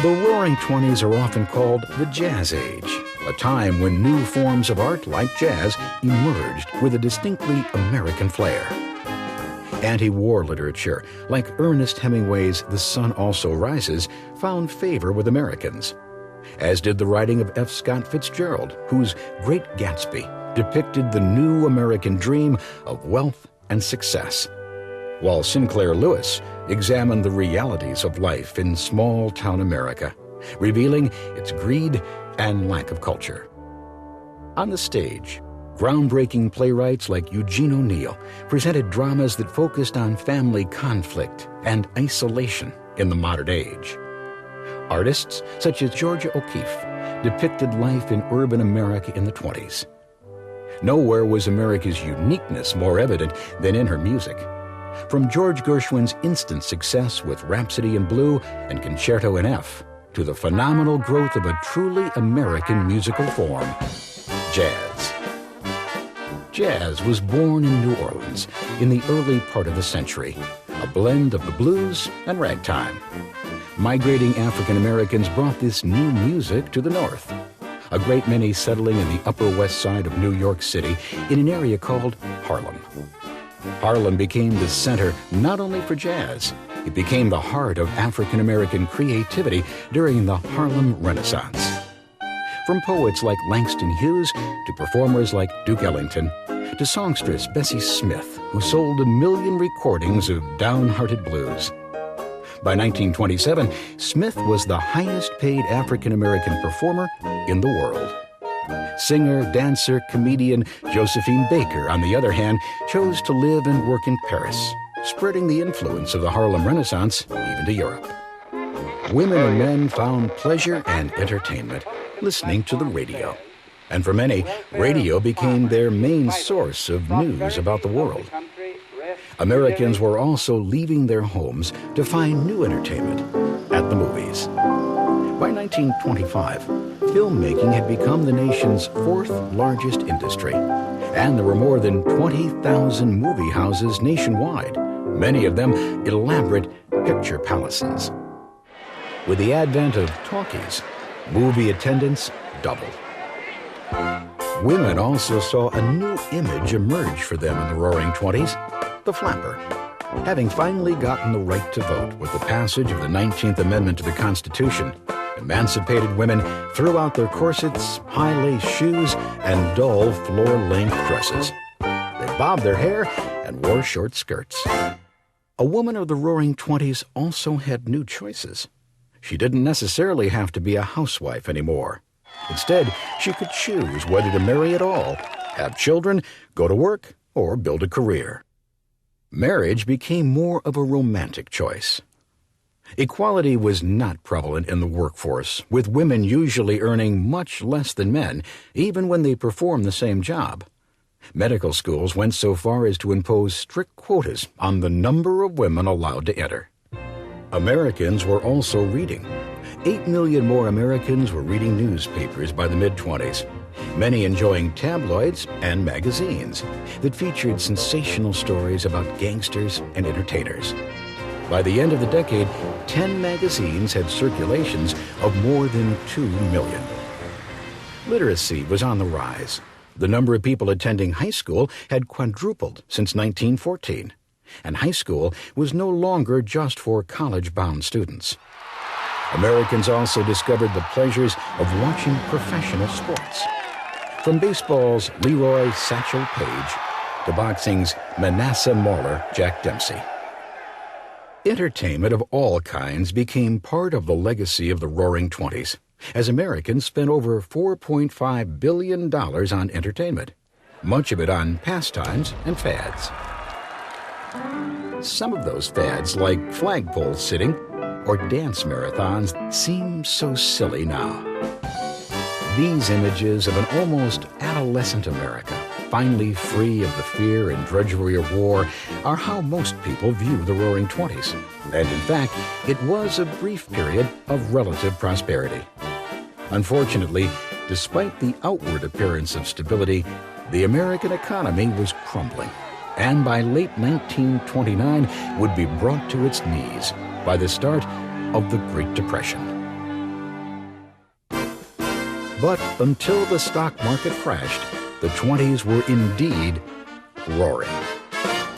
The Roaring Twenties are often called the Jazz Age, a time when new forms of art like jazz emerged with a distinctly American flair. Anti-war literature, like Ernest Hemingway's The Sun Also Rises, found favor with Americans, as did the writing of F. Scott Fitzgerald, whose Great Gatsby depicted the new American dream of wealth and success, while Sinclair Lewis examined the realities of life in small-town America, revealing its greed and lack of culture. On the stage, groundbreaking playwrights like Eugene O'Neill presented dramas that focused on family conflict and isolation in the modern age. Artists such as Georgia O'Keeffe depicted life in urban America in the 20s. Nowhere was America's uniqueness more evident than in her music. From George Gershwin's instant success with Rhapsody in Blue and Concerto in F, to the phenomenal growth of a truly American musical form, jazz. Jazz was born in New Orleans in the early part of the century, a blend of the blues and ragtime. Migrating African Americans brought this new music to the North, a great many settling in the Upper West Side of New York City in an area called Harlem. Harlem became the center not only for jazz, it became the heart of African American creativity during the Harlem Renaissance. From poets like Langston Hughes to performers like Duke Ellington, to songstress Bessie Smith, who sold 1 million recordings of downhearted blues. By 1927, Smith was the highest-paid African-American performer in the world. Singer, dancer, comedian Josephine Baker, on the other hand, chose to live and work in Paris, spreading the influence of the Harlem Renaissance even to Europe. Women and men found pleasure and entertainment listening to the radio. And for many, radio became their main source of news about the world. Americans were also leaving their homes to find new entertainment at the movies. By 1925, filmmaking had become the nation's 4th largest industry, and there were more than 20,000 movie houses nationwide, many of them elaborate picture palaces. With the advent of talkies, movie attendance doubled. Women also saw a new image emerge for them in the Roaring Twenties, the flapper. Having finally gotten the right to vote with the passage of the 19th Amendment to the Constitution, emancipated women threw out their corsets, high-lace shoes, and dull floor-length dresses. They bobbed their hair and wore short skirts. A woman of the Roaring Twenties also had new choices. She didn't necessarily have to be a housewife anymore. Instead, she could choose whether to marry at all, have children, go to work, or build a career. Marriage became more of a romantic choice. Equality was not prevalent in the workforce, with women usually earning much less than men, even when they performed the same job. Medical schools went so far as to impose strict quotas on the number of women allowed to enter. Americans were also reading. 8 million more Americans were reading newspapers by the mid-20s, many enjoying tabloids and magazines that featured sensational stories about gangsters and entertainers. By the end of the decade, 10 magazines had circulations of more than 2 million. Literacy was on the rise. The number of people attending high school had quadrupled since 1914, and high school was no longer just for college-bound students. Americans also discovered the pleasures of watching professional sports. From baseball's Leroy Satchel Paige to boxing's Manasseh Mauler Jack Dempsey. Entertainment of all kinds became part of the legacy of the Roaring Twenties, as Americans spent over $4.5 billion on entertainment, much of it on pastimes and fads. Some of those fads, like flagpole sitting or dance marathons, seem so silly now. These images of an almost adolescent America, finally free of the fear and drudgery of war, are how most people view the Roaring Twenties. And in fact, it was a brief period of relative prosperity. Unfortunately, despite the outward appearance of stability, the American economy was crumbling, and by late 1929 would be brought to its knees by the start of the Great Depression. But until the stock market crashed, the 20s were indeed roaring.